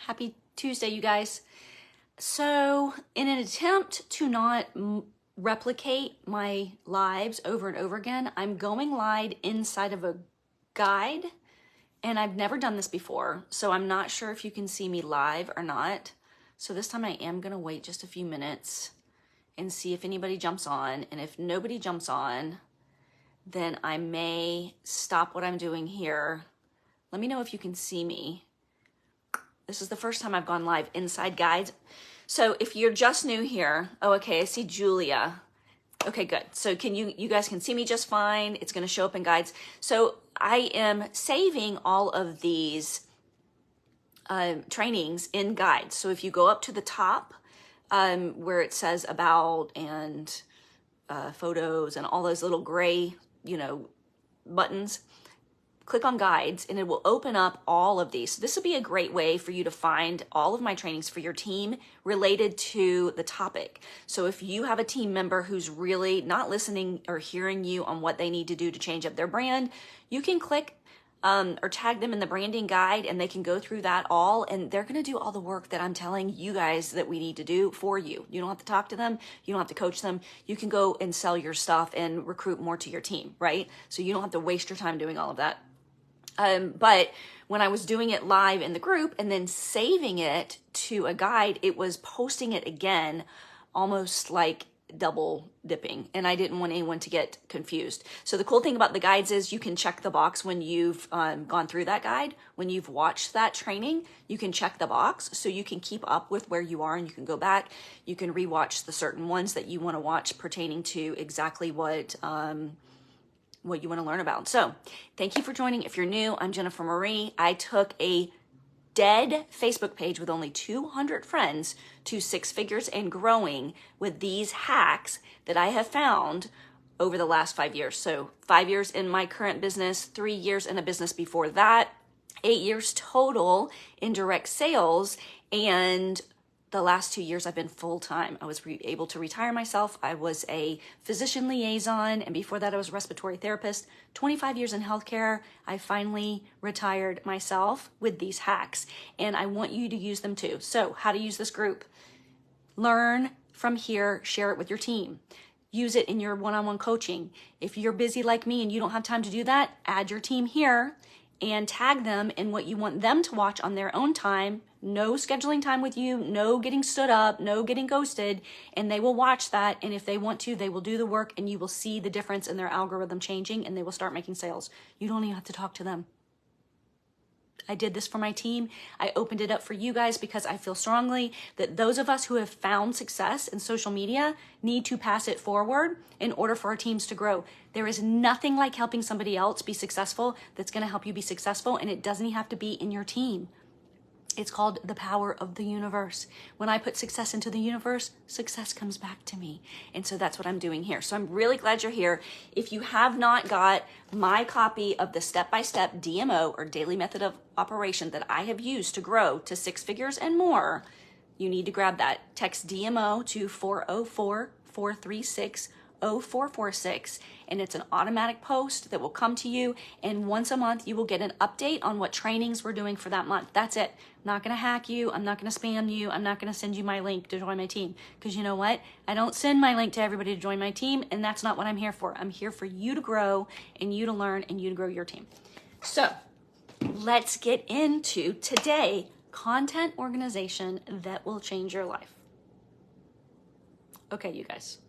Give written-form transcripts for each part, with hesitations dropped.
Happy Tuesday, you guys. So in an attempt to not replicate my lives over and over again, I'm going live inside of a guide, and I've never done this before, so I'm not sure if you can see me live or not. So this time I am gonna wait just a few minutes and see if anybody jumps on, and if nobody jumps on, then I may stop what I'm doing here. Let me know if you can see me. This is the first time I've gone live inside guides. So if you're just new here, oh, okay, I see Julia. Okay, good. So you guys can see me just fine. It's gonna show up in guides. So I am saving all of these trainings in guides. So if you go up to the top where it says about and photos and all those little gray, buttons, click on guides and it will open up all of these. So this will be a great way for you to find all of my trainings for your team related to the topic. So if you have a team member who's really not listening or hearing you on what they need to do to change up their brand, you can click or tag them in the branding guide and they can go through that all, and they're going to do all the work that I'm telling you guys that we need to do for you. You don't have to talk to them. You don't have to coach them. You can go and sell your stuff and recruit more to your team, right? So you don't have to waste your time doing all of that. But when I was doing it live in the group and then saving it to a guide, it was posting it again, almost like double dipping. And I didn't want anyone to get confused. So the cool thing about the guides is you can check the box when you've gone through that guide. When you've watched that training, you can check the box so you can keep up with where you are, and you can go back. You can rewatch the certain ones that you want to watch pertaining to exactly what you want to learn about. So thank you for joining. If you're new, I'm Jennifer Marie. I took a dead Facebook page with only 200 friends to six figures and growing with these hacks that I have found over the last 5 years. So 5 years in my current business, 3 years in a business before that, 8 years total in direct sales, and the last 2 years I've been full-time. I was able to retire myself. I was a physician liaison, and before that I was a respiratory therapist. 25 years in healthcare. I finally retired myself with these hacks, and I want you to use them too. So how to use this group. Learn from here, share it with your team. Use it in your one-on-one coaching. If you're busy like me and you don't have time to do that, add your team here and tag them in what you want them to watch on their own time. No scheduling time with you, no getting stood up, no getting ghosted, and they will watch that, and if they want to, they will do the work, and you will see the difference in their algorithm changing, and they will start making sales. You don't even have to talk to them. I did this for my team. I opened it up for you guys because I feel strongly that those of us who have found success in social media need to pass it forward in order for our teams to grow. There is nothing like helping somebody else be successful that's going to help you be successful, and it doesn't have to be in your team. It's called the power of the universe. When I put success into the universe, success comes back to me. And so that's what I'm doing here. So I'm really glad you're here. If you have not got my copy of the step-by-step DMO, or daily method of operation, that I have used to grow to six figures and more, you need to grab that. Text DMO to 404-436-0446, and it's an automatic post that will come to you, and once a month you will get an update on what trainings we're doing for that month. That's it. I'm not going to hack you. I'm not going to spam you. I'm not going to send you my link to join my team, because you know what? I don't send my link to everybody to join my team, and that's not what I'm here for. I'm here for you to grow and you to learn and you to grow your team. So let's get into today, content organization that will change your life. Okay, you guys.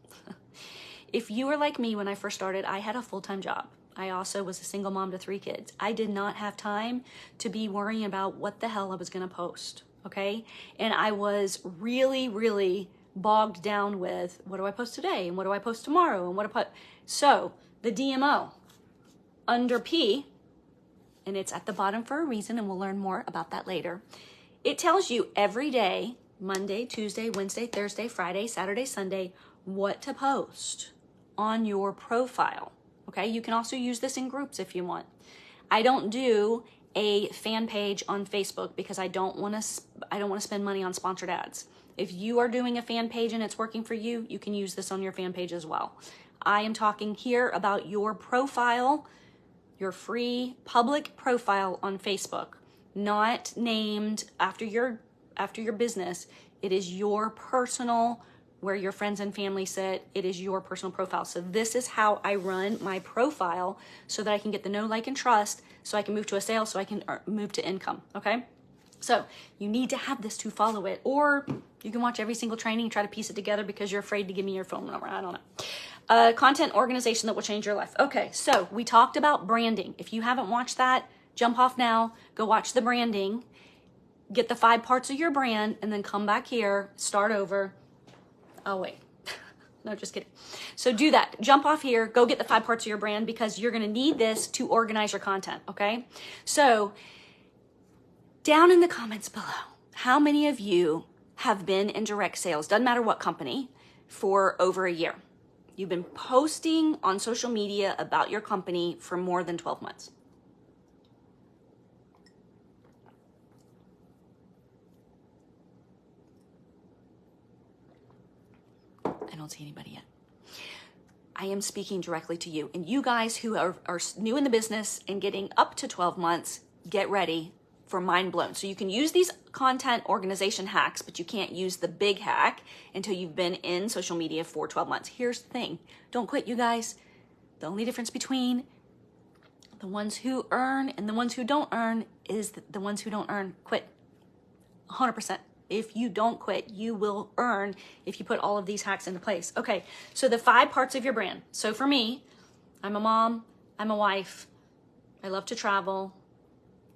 If you were like me when I first started, I had a full-time job. I also was a single mom to 3 kids. I did not have time to be worrying about what the hell I was going to post, okay? And I was really, really bogged down with, what do I post today? And what do I post tomorrow? And what do I put? So the DMO under P, and it's at the bottom for a reason, and we'll learn more about that later. It tells you every day, Monday, Tuesday, Wednesday, Thursday, Friday, Saturday, Sunday, what to post on your profile. Okay, you can also use this in groups if you want. I don't do a fan page on Facebook because I don't want to spend money on sponsored ads. If you are doing a fan page and it's working for you, you can use this on your fan page as well. I am talking here about your profile, your free public profile on Facebook, not named after your after your business, it is your personal, where your friends and family sit, it is your personal profile. So this is how I run my profile so that I can get the know, like, and trust, so I can move to a sale, so I can move to income, okay? So you need to have this to follow it, or you can watch every single training and try to piece it together because you're afraid to give me your phone number. I don't know. Content organization that will change your life. Okay, so we talked about branding. If you haven't watched that, jump off now, go watch the branding, get the 5 parts of your brand, and then come back here, start over. Oh, wait. No, just kidding. So do that. Jump off here, go get the 5 parts of your brand, because you're going to need this to organize your content, okay? So down in the comments below, how many of you have been in direct sales, doesn't matter what company, for over a year? You've been posting on social media about your company for more than 12 months. I don't see anybody yet. I am speaking directly to you. And you guys who are new in the business and getting up to 12 months, get ready for mind blown. So you can use these content organization hacks, but you can't use the big hack until you've been in social media for 12 months. Here's the thing. Don't quit, you guys. The only difference between the ones who earn and the ones who don't earn is that the ones who don't earn quit. 100%. If you don't quit, you will earn if you put all of these hacks into place. Okay, so the 5 parts of your brand. So for me, I'm a mom, I'm a wife, I love to travel,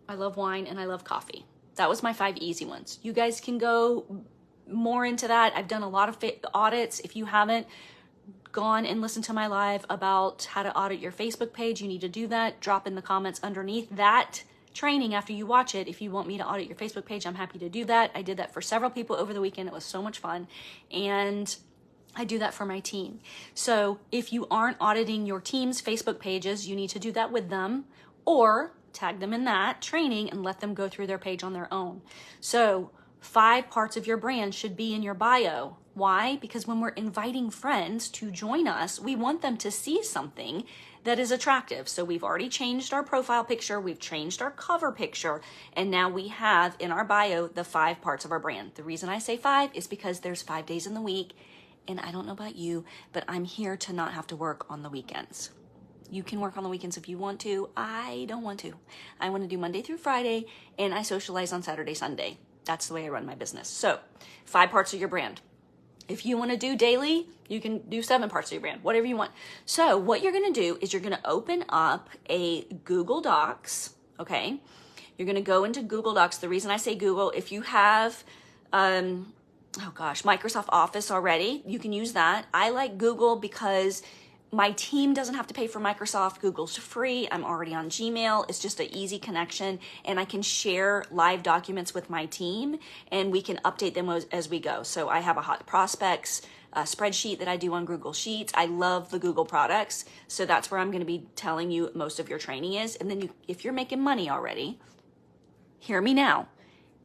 I love wine, and I love coffee. That was my 5 easy ones. You guys can go more into that. I've done a lot of audits. If you haven't gone and listened to my live about how to audit your Facebook page, you need to do that. Drop in the comments underneath that training after you watch it. If you want me to audit your Facebook page, I'm happy to do that. I did that for several people over the weekend. It was so much fun. And I do that for my team. So if you aren't auditing your team's Facebook pages, you need to do that with them, or tag them in that training and let them go through their page on their own. So 5 parts of your brand should be in your bio. Why? Because when we're inviting friends to join us, we want them to see something that is attractive. So we've already changed our profile picture, we've changed our cover picture, and now we have in our bio the 5 parts of our brand. The reason I say 5 is because there's 5 days in the week, and I don't know about you, but I'm here to not have to work on the weekends. You can work on the weekends if you want to. I don't want to. I want to do Monday through Friday, and I socialize on Saturday, Sunday. That's the way I run my business. So 5 parts of your brand. If you want to do daily, you can do 7 parts of your brand, whatever you want. So what you're going to do is you're going to open up a Google Docs, okay? You're going to go into Google Docs. The reason I say Google, if you have, Microsoft Office already, you can use that. I like Google because my team doesn't have to pay for Microsoft. Google's free. I'm already on Gmail. It's just an easy connection, and I can share live documents with my team, and we can update them as we go. So I have a hot prospects spreadsheet that I do on Google Sheets. I love the Google products. So that's where I'm going to be telling you most of your training is. And then if you're making money already, hear me now.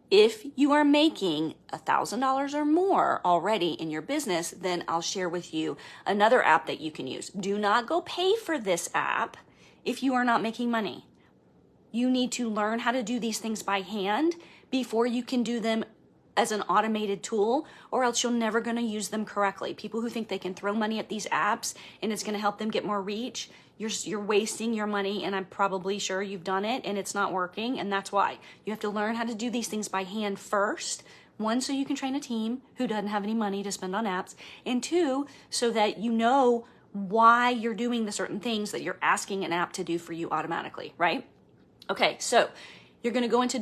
If you are making $1,000 or more already in your business, then I'll share with you another app that you can use. Do not go pay for this app if you are not making money. You need to learn how to do these things by hand before you can do them as an automated tool, or else you're never going to use them correctly. People who think they can throw money at these apps and it's going to help them get more reach, you're wasting your money, and I'm probably sure you've done it and it's not working, and that's why. You have to learn how to do these things by hand first. 1, so you can train a team who doesn't have any money to spend on apps, and 2, so that you know why you're doing the certain things that you're asking an app to do for you automatically, right? Okay, so you're going to go into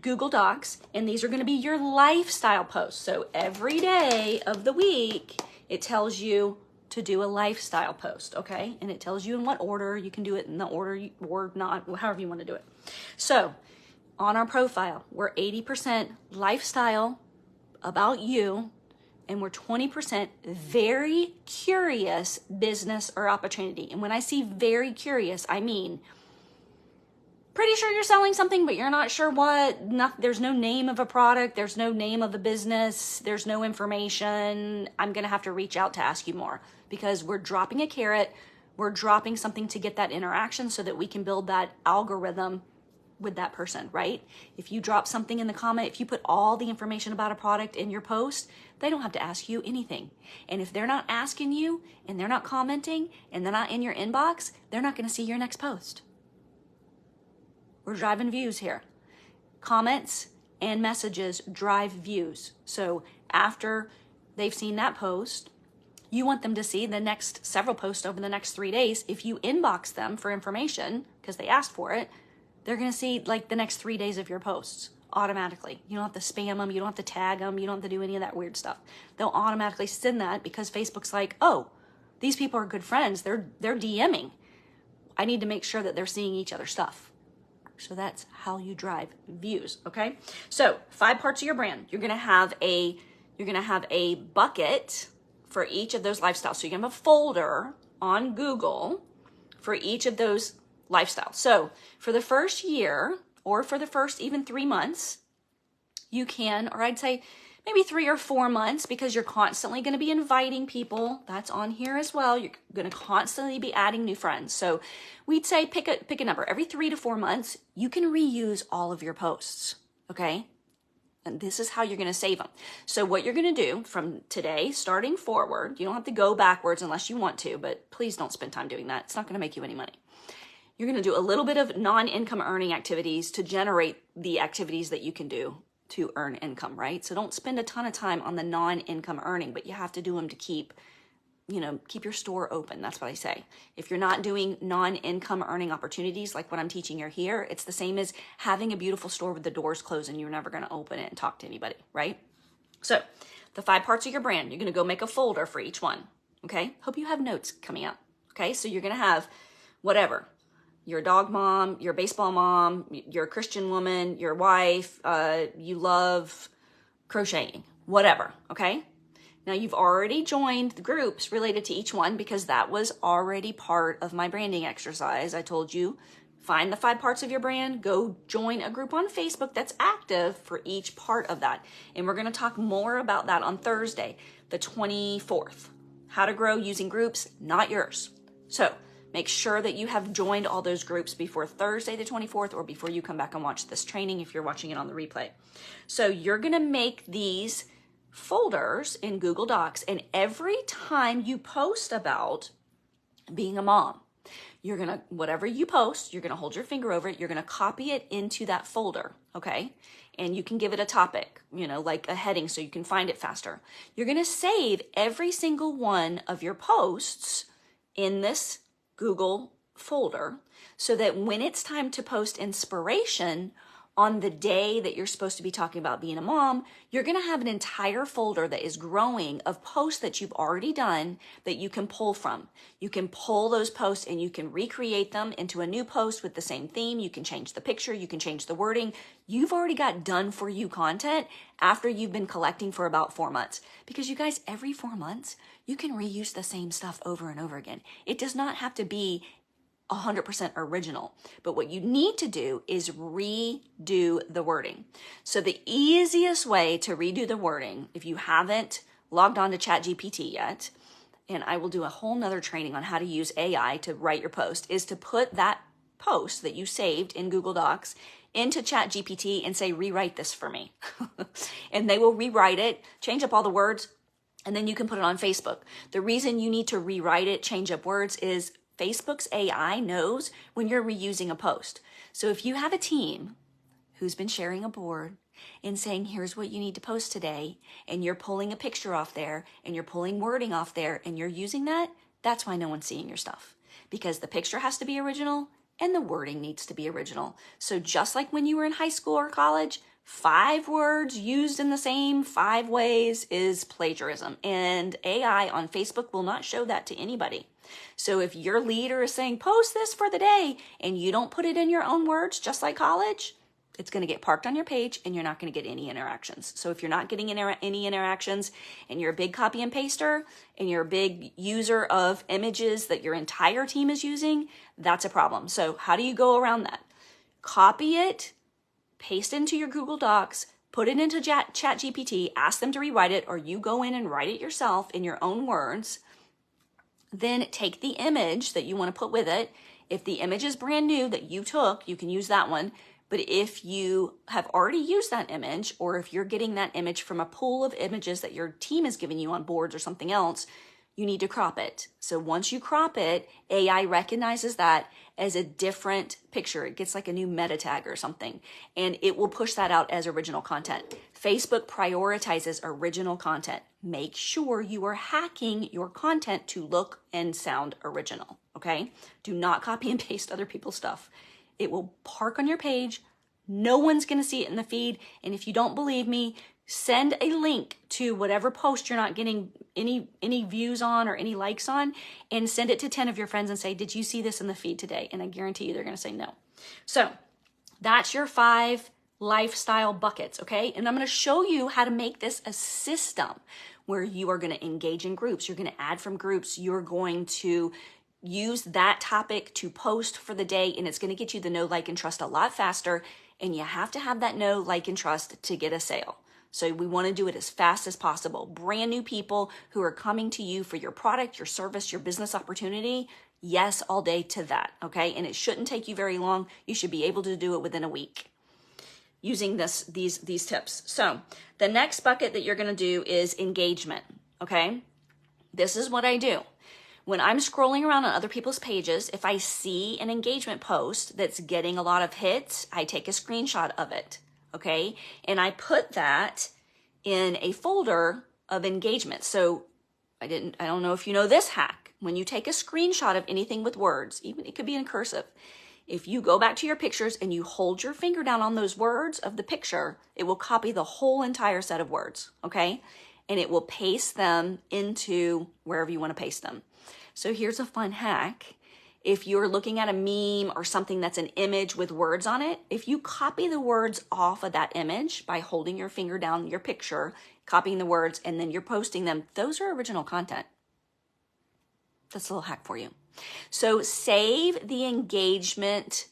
Google Docs, and these are going to be your lifestyle posts. So every day of the week, it tells you to do a lifestyle post, okay? And it tells you in what order. You can do it in the order or not, however you want to do it. So on our profile, we're 80% lifestyle about you, and we're 20% very curious business or opportunity. And when I say very curious, I mean pretty sure you're selling something, but you're not sure what. There's no name of a product. There's no name of a business. There's no information. I'm going to have to reach out to ask you more, because we're dropping a carrot. We're dropping something to get that interaction so that we can build that algorithm with that person, right? If you drop something in the comment, if you put all the information about a product in your post, they don't have to ask you anything. And if they're not asking you and they're not commenting and they're not in your inbox, they're not going to see your next post. We're driving views here. Comments and messages drive views. So after they've seen that post, you want them to see the next several posts over the next 3 days. If you inbox them for information because they asked for it, they're going to see like the next 3 days of your posts automatically. You don't have to spam them. You don't have to tag them. You don't have to do any of that weird stuff. They'll automatically send that because Facebook's like, oh, these people are good friends. They're DMing. I need to make sure that they're seeing each other's stuff. So that's how you drive views, okay? So 5 parts of your brand. You're gonna have a bucket for each of those lifestyles. So you're gonna have a folder on Google for each of those lifestyles. So for the first year, or for the first even 3 months, you can, or I'd say maybe 3 or 4 months, because you're constantly going to be inviting people. That's on here as well. You're going to constantly be adding new friends. So we'd say pick a number. Every 3 to 4 months, you can reuse all of your posts, okay? And this is how you're going to save them. So what you're going to do from today, starting forward, you don't have to go backwards unless you want to, but please don't spend time doing that. It's not going to make you any money. You're going to do a little bit of non-income earning activities to generate the activities that you can do to earn income, right? So don't spend a ton of time on the non-income earning, but you have to do them to keep your store open. That's what I say. If you're not doing non-income earning opportunities like what I'm teaching you here, it's the same as having a beautiful store with the doors closed and you're never going to open it and talk to anybody, right? So the 5 parts of your brand, you're going to go make a folder for each one, okay? Hope you have notes coming up, okay? So you're going to have whatever. Your dog mom, your baseball mom, your Christian woman, your wife, you love crocheting, whatever, okay? Now you've already joined the groups related to each one because that was already part of my branding exercise. I told you, find the 5 parts of your brand, go join a group on Facebook that's active for each part of that. And we're gonna talk more about that on Thursday, the 24th. How to grow using groups, not yours. So, make sure that you have joined all those groups before Thursday the 24th or before you come back and watch this training if you're watching it on the replay. So you're going to make these folders in Google Docs, and every time you post about being a mom, you're going to, whatever you post, you're going to hold your finger over it, you're going to copy it into that folder, okay? And you can give it a topic, like a heading so you can find it faster. You're going to save every single one of your posts in this Google folder so that when it's time to post inspiration on the day that you're supposed to be talking about being a mom, you're going to have an entire folder that is growing of posts that you've already done that you can pull from. You can pull those posts and you can recreate them into a new post with the same theme. You can change the picture. You can change the wording. You've already got done for you content after you've been collecting for about 4 months. Because you guys, every 4 months, you can reuse the same stuff over and over again. It does not have to be 100% original. But what you need to do is redo the wording. So the easiest way to redo the wording, if you haven't logged on to ChatGPT yet, and I will do a whole nother training on how to use AI to write your post, is to put that post that you saved in Google Docs into ChatGPT and say, rewrite this for me. And they will rewrite it, change up all the words, and then you can put it on Facebook. The reason you need to rewrite it, change up words, is Facebook's AI knows when you're reusing a post. So if you have a team who's been sharing a board and saying, here's what you need to post today, and you're pulling a picture off there, and you're pulling wording off there, and you're using that, that's why no one's seeing your stuff. Because the picture has to be original, and the wording needs to be original. So just like when you were in high school or college, 5 words used in the same 5 ways is plagiarism. And AI on Facebook will not show that to anybody. So if your leader is saying, post this for the day, and you don't put it in your own words, just like college, it's going to get parked on your page and you're not going to get any interactions. So if you're not getting any interactions and you're a big copy and paster and you're a big user of images that your entire team is using, that's a problem. So how do you go around that? Copy it, paste it into your Google Docs, put it into ChatGPT, ask them to rewrite it, or you go in and write it yourself in your own words. Then take the image that you want to put with it. If the image is brand new that you took, you can use that one. But if you have already used that image, or if you're getting that image from a pool of images that your team has given you on boards or something else, you need to crop it. So once you crop it, AI recognizes that as a different picture. It gets like a new meta tag or something, and it will push that out as original content. Facebook prioritizes original content. Make sure you are hacking your content to look and sound original, okay? Do not copy and paste other people's stuff. It will park on your page. No one's gonna see it in the feed, and if you don't believe me, send a link to whatever post you're not getting any views on or any likes on, and send it to 10 of your friends and say, did you see this in the feed today? And I guarantee you they're gonna say no. So that's your 5 lifestyle buckets, okay? And I'm gonna show you how to make this a system where you are gonna engage in groups, you're gonna add from groups, you're going to use that topic to post for the day, and it's gonna get you the know, like, and trust a lot faster. And you have to have that know, like, and trust to get a sale. So we want to do it as fast as possible. Brand new people who are coming to you for your product, your service, your business opportunity, yes, all day to that, okay? And it shouldn't take you very long. You should be able to do it within a week using these tips. So the next bucket that you're going to do is engagement, okay? This is what I do. When I'm scrolling around on other people's pages, if I see an engagement post that's getting a lot of hits, I take a screenshot of it, okay? And I put that in a folder of engagement. So I don't know if you know this hack. When you take a screenshot of anything with words, even it could be in cursive, if you go back to your pictures and you hold your finger down on those words of the picture, it will copy the whole entire set of words, okay? And it will paste them into wherever you want to paste them. So here's a fun hack. If you're looking at a meme or something that's an image with words on it, if you copy the words off of that image by holding your finger down your picture, copying the words, and then you're posting them, those are original content. That's a little hack for you. So save the engagement,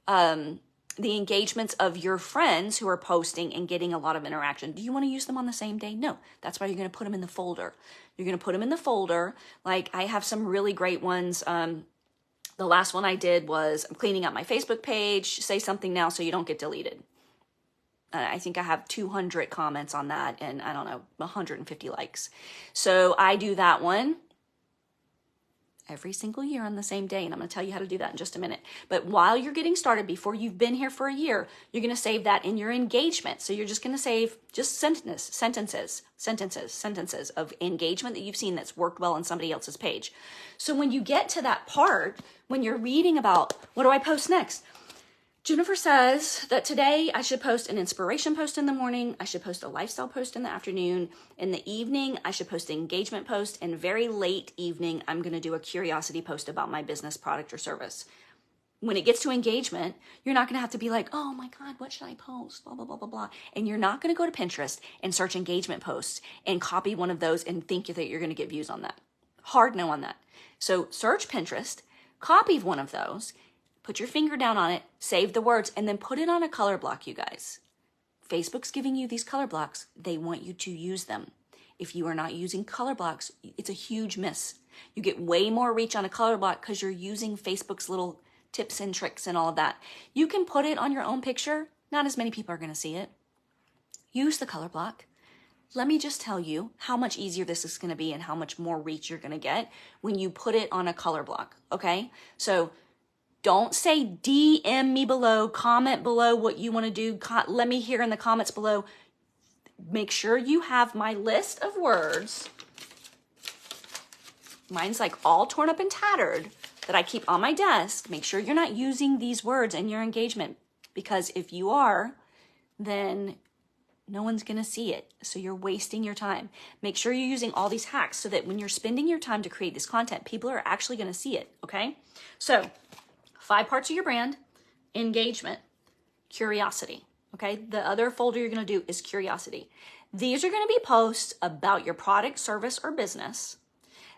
the engagements of your friends who are posting and getting a lot of interaction. Do you want to use them on the same day? No, that's why you're going to put them in the folder. You're going to put them in the folder. Like I have some really great ones. The last one I did was I'm cleaning up my Facebook page. Say something now so you don't get deleted. I think I have 200 comments on that and I don't know, 150 likes. So I do that one every single year on the same day. And I'm going to tell you how to do that in just a minute. But while you're getting started, before you've been here for a year, you're going to save that in your engagement. So you're just going to save just sentences of engagement that you've seen that's worked well on somebody else's page. So when you get to that part, when you're reading about what do I post next? Jennifer says that today I should post an inspiration post in the morning. I should post a lifestyle post in the afternoon. In the evening, I should post an engagement post. And very late evening, I'm going to do a curiosity post about my business, product, or service. When it gets to engagement, you're not going to have to be like, oh my God, what should I post? Blah, blah, blah, blah, blah. And you're not going to go to Pinterest and search engagement posts and copy one of those and think that you're going to get views on that. Hard no on that. So search Pinterest, copy one of those, put your finger down on it, save the words, and then put it on a color block, you guys. Facebook's giving you these color blocks. They want you to use them. If you are not using color blocks, it's a huge miss. You get way more reach on a color block because you're using Facebook's little tips and tricks and all of that. You can put it on your own picture. Not as many people are going to see it. Use the color block. Let me just tell you how much easier this is going to be and how much more reach you're going to get when you put it on a color block, okay? So don't say DM me below, comment below what you want to do. Let me hear in the comments below. Make sure you have my list of words. Mine's like all torn up and tattered that I keep on my desk. Make sure you're not using these words in your engagement, because if you are, then no one's going to see it. So you're wasting your time. Make sure you're using all these hacks so that when you're spending your time to create this content, people are actually going to see it, okay? So 5 parts of your brand: engagement, curiosity, okay? The other folder you're going to do is curiosity. These are going to be posts about your product, service, or business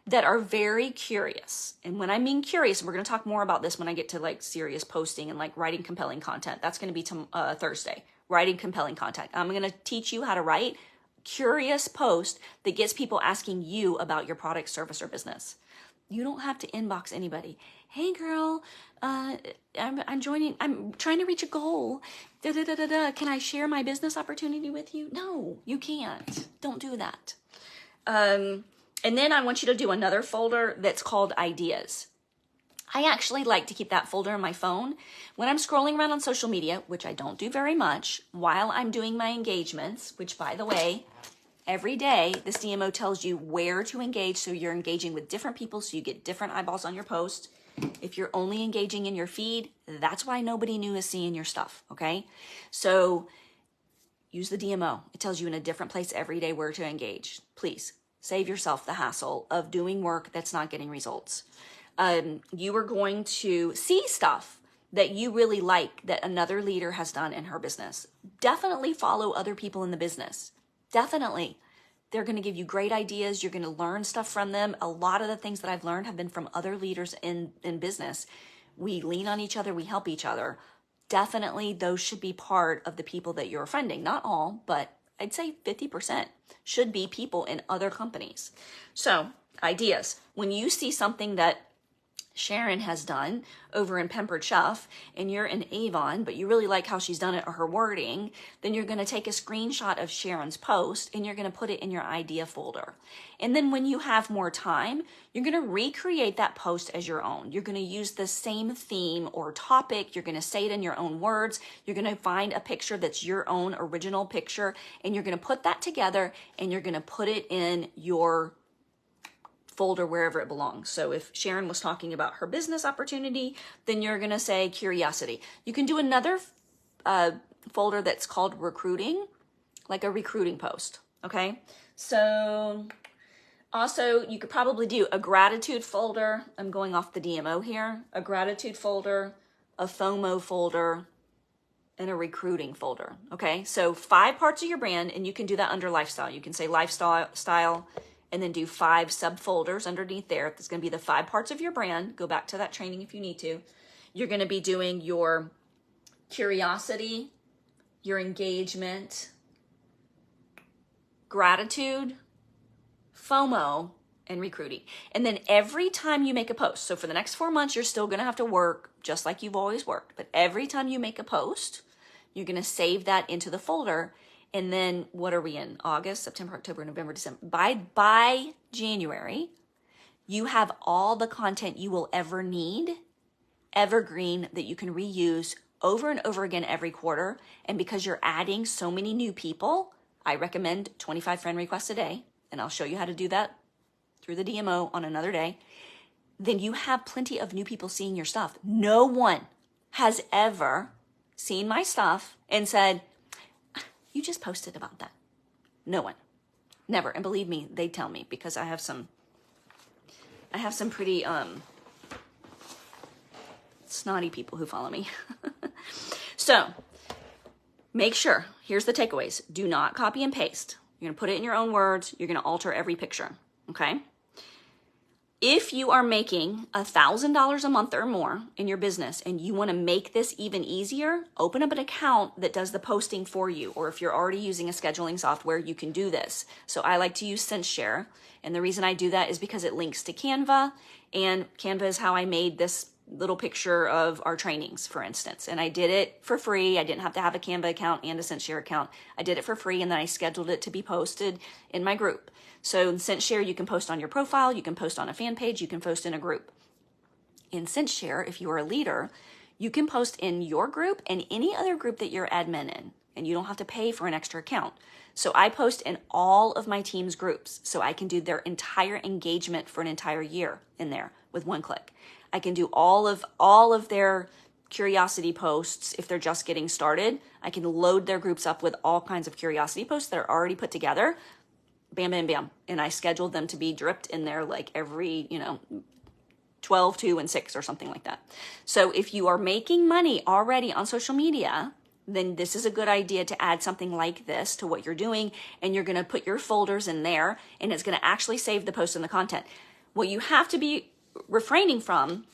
that are very curious. And when I mean curious, and we're going to talk more about this when I get to like serious posting and like writing compelling content. That's going to be Thursday, writing compelling content. I'm going to teach you how to write curious post that gets people asking you about your product, service, or business. You don't have to inbox anybody. Hey girl, I'm joining, I'm trying to reach a goal. Da, da, da, da, da. Can I share my business opportunity with you? No, you can't. Don't do that. And then I want you to do another folder that's called ideas. I actually like to keep that folder on my phone when I'm scrolling around on social media, which I don't do very much, while I'm doing my engagements, which by the way, every day this DMO tells you where to engage, so you're engaging with different people so you get different eyeballs on your post. If you're only engaging in your feed, that's why nobody new is seeing your stuff, okay? So use the DMO. It tells you in a different place every day where to engage. Please save yourself the hassle of doing work that's not getting results. You are going to see stuff that you really like that another leader has done in her business. Definitely follow other people in the business. Definitely. They're going to give you great ideas. You're going to learn stuff from them. A lot of the things that I've learned have been from other leaders in business. We lean on each other. We help each other. Definitely those should be part of the people that you're friending. Not all, but I'd say 50% should be people in other companies. So ideas. When you see something that Sharon has done over in Pampered Chef and you're in Avon, but you really like how she's done it or her wording, then you're going to take a screenshot of Sharon's post and you're going to put it in your idea folder. And then when you have more time, you're going to recreate that post as your own. You're going to use the same theme or topic. You're going to say it in your own words. You're going to find a picture that's your own original picture and you're going to put that together and you're going to put it in your folder wherever it belongs. So if Sharon was talking about her business opportunity, then you're going to say curiosity. You can do another folder that's called recruiting, like a recruiting post. Okay. So also you could probably do a gratitude folder. I'm going off the DMO here, a gratitude folder, a FOMO folder, and a recruiting folder. Okay. So 5 parts of your brand, and you can do that under lifestyle. You can say lifestyle, and then do 5 subfolders underneath there. That's going to be the 5 parts of your brand. Go back to that training if you need to. You're going to be doing your curiosity, your engagement, gratitude, FOMO, and recruiting. And then every time you make a post, so for the next 4 months, you're still going to have to work just like you've always worked. But every time you make a post, you're going to save that into the folder. And then what are we in? August, September, October, November, December. By January, you have all the content you will ever need, evergreen, that you can reuse over and over again every quarter. And because you're adding so many new people, I recommend 25 friend requests a day. And I'll show you how to do that through the DMO on another day. Then you have plenty of new people seeing your stuff. No one has ever seen my stuff and said, you just posted about that. No one. Never. And believe me, they tell me because I have some pretty snotty people who follow me. So make sure, here's the takeaways. Do not copy and paste. You're going to put it in your own words. You're going to alter every picture. Okay? If you are making $1,000 a month or more in your business and you want to make this even easier, open up an account that does the posting for you. Or if you're already using a scheduling software, you can do this. So I like to use SenseShare. And the reason I do that is because it links to Canva. And Canva is how I made this little picture of our trainings, for instance. And I did it for free. I didn't have to have a Canva account and a SenseShare account. I did it for free and then I scheduled it to be posted in my group. So in SenseShare, you can post on your profile, you can post on a fan page, you can post in a group. In SenseShare, if you are a leader, you can post in your group and any other group that you're admin in, and you don't have to pay for an extra account. So I post in all of my team's groups, so I can do their entire engagement for an entire year in there with one click. I can do all of their curiosity posts if they're just getting started. I can load their groups up with all kinds of curiosity posts that are already put together. Bam, bam, bam. And I scheduled them to be dripped in there like every, 12, 2, and 6 or something like that. So if you are making money already on social media, then this is a good idea to add something like this to what you're doing. And you're going to put your folders in there and it's going to actually save the post and the content. What you have to be refraining from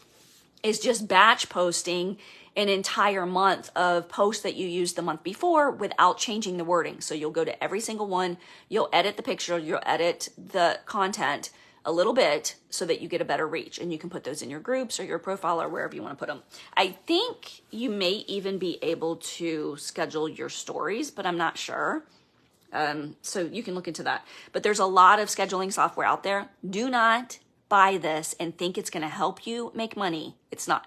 is just batch posting an entire month of posts that you used the month before without changing the wording. So you'll go to every single one, you'll edit the picture, you'll edit the content a little bit so that you get a better reach, and you can put those in your groups or your profile or wherever you want to put them. I think you may even be able to schedule your stories, but I'm not sure. So you can look into that. But there's a lot of scheduling software out there. Do not buy this and think it's going to help you make money. It's not.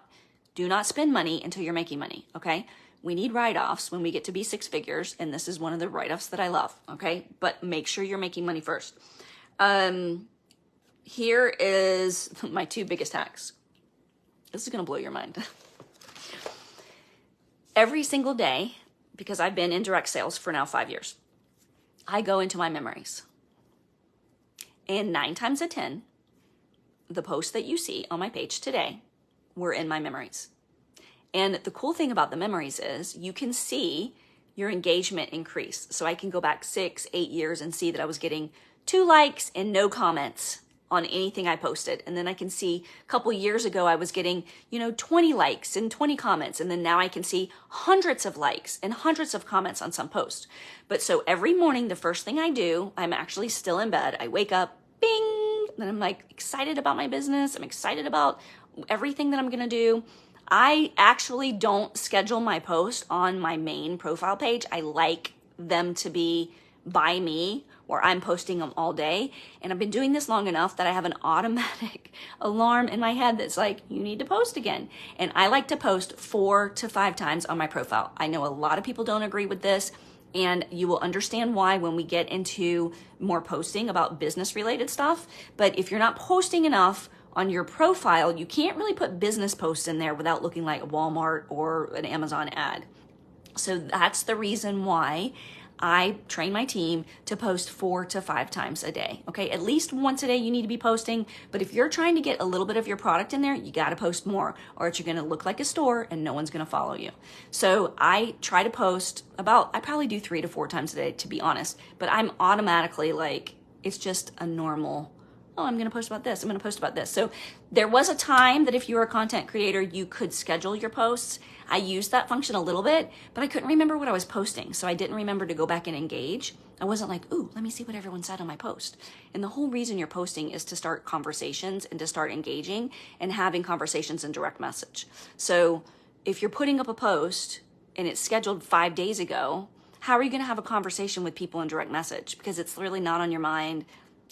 Do not spend money until you're making money, okay? We need write-offs when we get to be 6 figures, and this is one of the write-offs that I love, okay? But make sure you're making money first. Here is my 2 biggest hacks. This is going to blow your mind. Every single day, because I've been in direct sales for now 5 years, I go into my memories. And 9 times out of 10, the posts that you see on my page today were in my memories. And the cool thing about the memories is you can see your engagement increase. So I can go back 6, 8 years and see that I was getting 2 likes and no comments on anything I posted. And then I can see a couple years ago, I was getting, 20 likes and 20 comments. And then now I can see hundreds of likes and hundreds of comments on some posts. But so every morning, the first thing I do, I'm actually still in bed. I wake up, bing, then I'm like excited about my business. I'm excited about everything that I'm going to do. I actually don't schedule my posts on my main profile page. I like them to be by me, where I'm posting them all day. And I've been doing this long enough that I have an automatic alarm in my head that's like, you need to post again. And I like to post 4 to 5 times on my profile. I know a lot of people don't agree with this, and you will understand why when we get into more posting about business related stuff. But if you're not posting enough on your profile, you can't really put business posts in there without looking like a Walmart or an Amazon ad. So that's the reason why I train my team to post 4 to 5 times a day. Okay, at least once a day you need to be posting. But if you're trying to get a little bit of your product in there, you got to post more, or you're going to look like a store and no one's going to follow you. So I try to post I probably do 3 to 4 times a day, to be honest. But I'm automatically like, it's just a normal, I'm going to post about this. I'm going to post about this. So there was a time that if you were a content creator, you could schedule your posts. I used that function a little bit, but I couldn't remember what I was posting. So I didn't remember to go back and engage. I wasn't like, ooh, let me see what everyone said on my post. And the whole reason you're posting is to start conversations and to start engaging and having conversations in direct message. So if you're putting up a post and it's scheduled 5 days ago, how are you going to have a conversation with people in direct message? Because it's really not on your mind.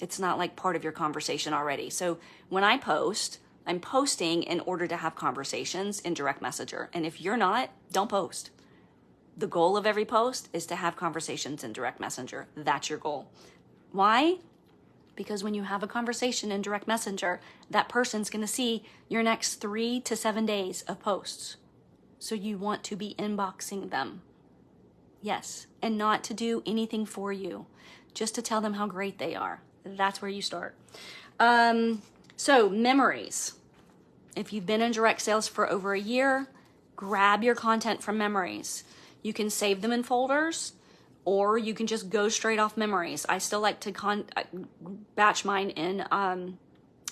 It's not like part of your conversation already. So when I post, I'm posting in order to have conversations in direct messenger. And if you're not, don't post. The goal of every post is to have conversations in direct messenger. That's your goal. Why? Because when you have a conversation in direct messenger, that person's going to see your next 3 to 7 days of posts. So you want to be inboxing them. Yes. And not to do anything for you, just to tell them how great they are. That's where you start. So memories. If you've been in direct sales for over a year, grab your content from memories. You can save them in folders, or you can just go straight off memories. I still like to batch mine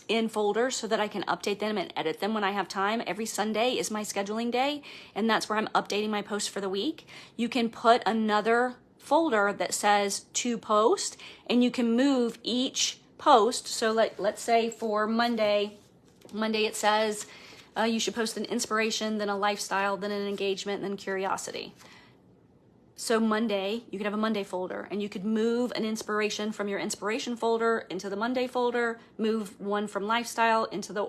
in folders so that I can update them and edit them when I have time. Every Sunday is my scheduling day, and that's where I'm updating my posts for the week. You can put another folder that says to post, and you can move each post. So let's say for Monday it says you should post an inspiration, then a lifestyle, then an engagement, then curiosity. So Monday, you could have a Monday folder, and you could move an inspiration from your inspiration folder into the Monday folder, move one from lifestyle into the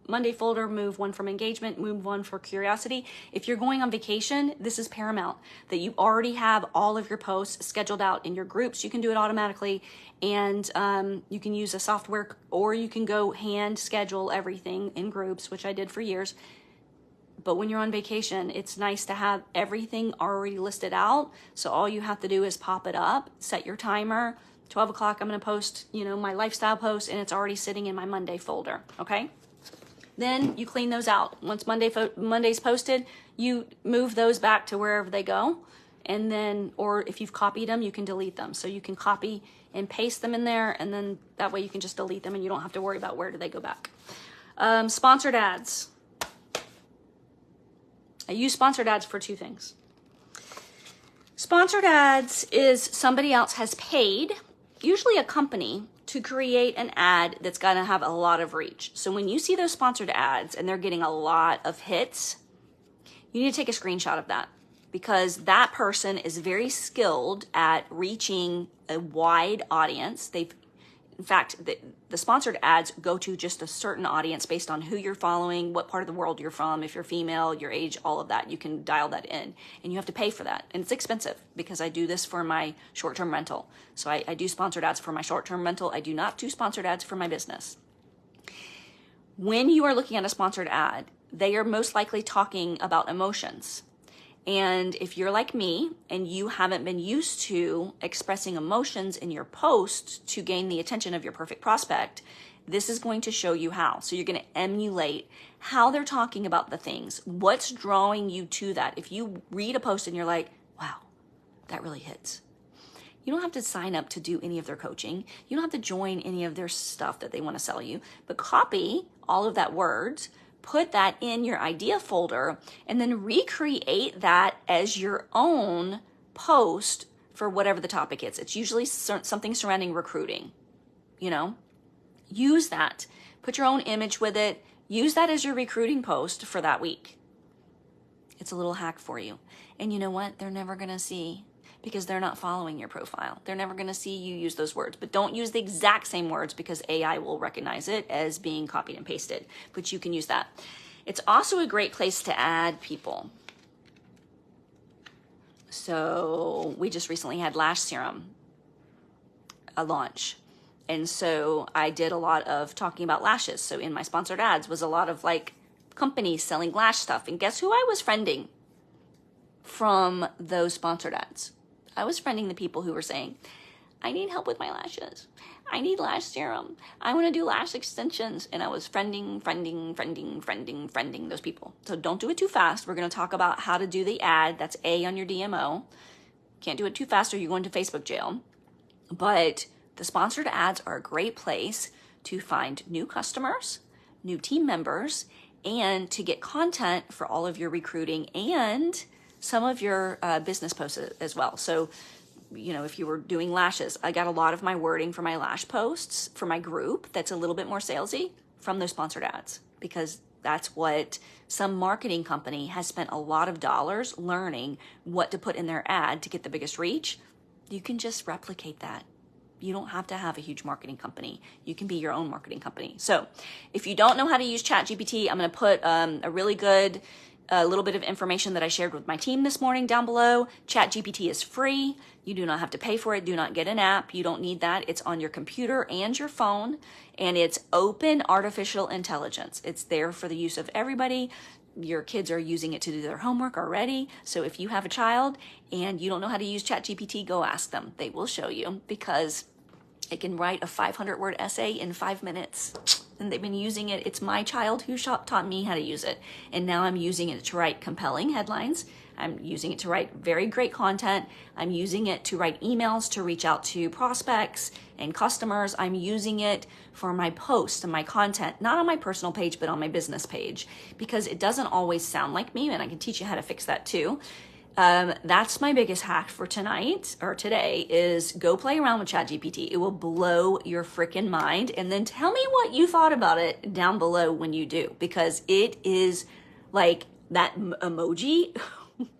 Monday folder, move one from engagement, move one for curiosity. If you're going on vacation, this is paramount, that you already have all of your posts scheduled out in your groups. You can do it automatically, and you can use a software, or you can go hand schedule everything in groups, which I did for years. But when you're on vacation, it's nice to have everything already listed out. So all you have to do is pop it up, set your timer. 12 o'clock, I'm going to post, my lifestyle post, and it's already sitting in my Monday folder. Okay. Then you clean those out. Once Monday's posted, you move those back to wherever they go. And then, or if you've copied them, you can delete them. So you can copy and paste them in there. And then that way you can just delete them and you don't have to worry about where do they go back. Sponsored ads. I use sponsored ads for 2 things. Sponsored ads is somebody else has paid usually a company to create an ad that's going to have a lot of reach. So when you see those sponsored ads and they're getting a lot of hits, you need to take a screenshot of that, because that person is very skilled at reaching a wide audience. In fact, the sponsored ads go to just a certain audience based on who you're following, what part of the world you're from, if you're female, your age, all of that. You can dial that in, and you have to pay for that. And it's expensive, because I do this for my short-term rental. So I do sponsored ads for my short-term rental. I do not do sponsored ads for my business. When you are looking at a sponsored ad, they are most likely talking about emotions. And if you're like me and you haven't been used to expressing emotions in your posts to gain the attention of your perfect prospect, this is going to show you how. So you're going to emulate how they're talking about the things. What's drawing you to that? If you read a post and you're like, wow, that really hits. You don't have to sign up to do any of their coaching. You don't have to join any of their stuff that they want to sell you, but copy all of that words, put that in your idea folder, and then recreate that as your own post for whatever the topic is. It's usually something surrounding recruiting, Use that. Put your own image with it. Use that as your recruiting post for that week. It's a little hack for you. And you know what? They're never going to see, because they're not following your profile. They're never going to see you use those words. But don't use the exact same words, because AI will recognize it as being copied and pasted. But you can use that. It's also a great place to add people. So we just recently had lash serum, a launch. And so I did a lot of talking about lashes. So in my sponsored ads was a lot of like companies selling lash stuff. And guess who I was friending from those sponsored ads? I was friending the people who were saying, I need help with my lashes. I need lash serum. I want to do lash extensions. And I was friending those people. So don't do it too fast. We're going to talk about how to do the ad. That's A on your DMO. Can't do it too fast or you're going to Facebook jail. But the sponsored ads are a great place to find new customers, new team members, and to get content for all of your recruiting and some of your business posts as well. So, if you were doing lashes, I got a lot of my wording for my lash posts for my group that's a little bit more salesy from those sponsored ads, because that's what some marketing company has spent a lot of dollars learning what to put in their ad to get the biggest reach. You can just replicate that. You don't have to have a huge marketing company. You can be your own marketing company. So if you don't know how to use ChatGPT, I'm going to put a really good little bit of information that I shared with my team this morning down below. ChatGPT is free. You do not have to pay for it. Do not get an app. You don't need that. It's on your computer and your phone, and it's open artificial intelligence. It's there for the use of everybody. Your kids are using it to do their homework already. So if you have a child and you don't know how to use ChatGPT, go ask them. They will show you, because it can write a 500-word essay in 5 minutes. And they've been using it. It's my child who taught me how to use it. And now I'm using it to write compelling headlines. I'm using it to write very great content. I'm using it to write emails to reach out to prospects and customers. I'm using it for my posts and my content, not on my personal page, but on my business page, because it doesn't always sound like me, and I can teach you how to fix that too. That's my biggest hack for tonight or today is go play around with ChatGPT. It will blow your freaking mind. And then tell me what you thought about it down below when you do, because it is like that emoji,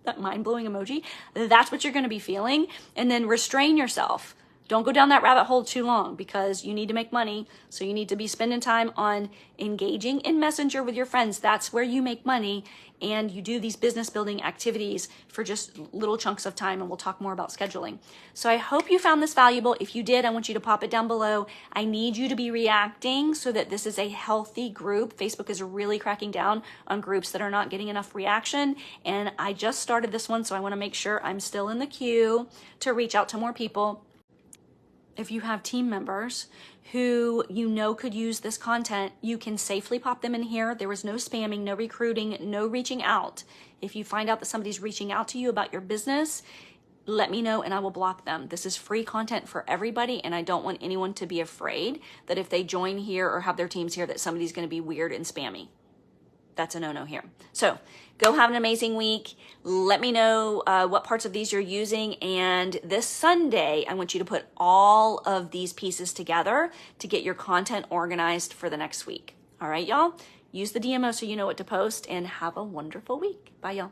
that mind-blowing emoji. That's what you're going to be feeling. And then restrain yourself. Don't go down that rabbit hole too long, because you need to make money. So you need to be spending time on engaging in Messenger with your friends. That's where you make money. And you do these business building activities for just little chunks of time. And we'll talk more about scheduling. So I hope you found this valuable. If you did, I want you to pop it down below. I need you to be reacting so that this is a healthy group. Facebook is really cracking down on groups that are not getting enough reaction. And I just started this one, so I want to make sure I'm still in the queue to reach out to more people. If you have team members who could use this content, you can safely pop them in here. There is no spamming, no recruiting, no reaching out. If you find out that somebody's reaching out to you about your business, let me know and I will block them. This is free content for everybody, and I don't want anyone to be afraid that if they join here or have their teams here that somebody's going to be weird and spammy. That's a no-no here. So Go have an amazing week. Let me know what parts of these you're using. And this Sunday, I want you to put all of these pieces together to get your content organized for the next week. All right, y'all? Use the DMO so you know what to post, and have a wonderful week. Bye, y'all.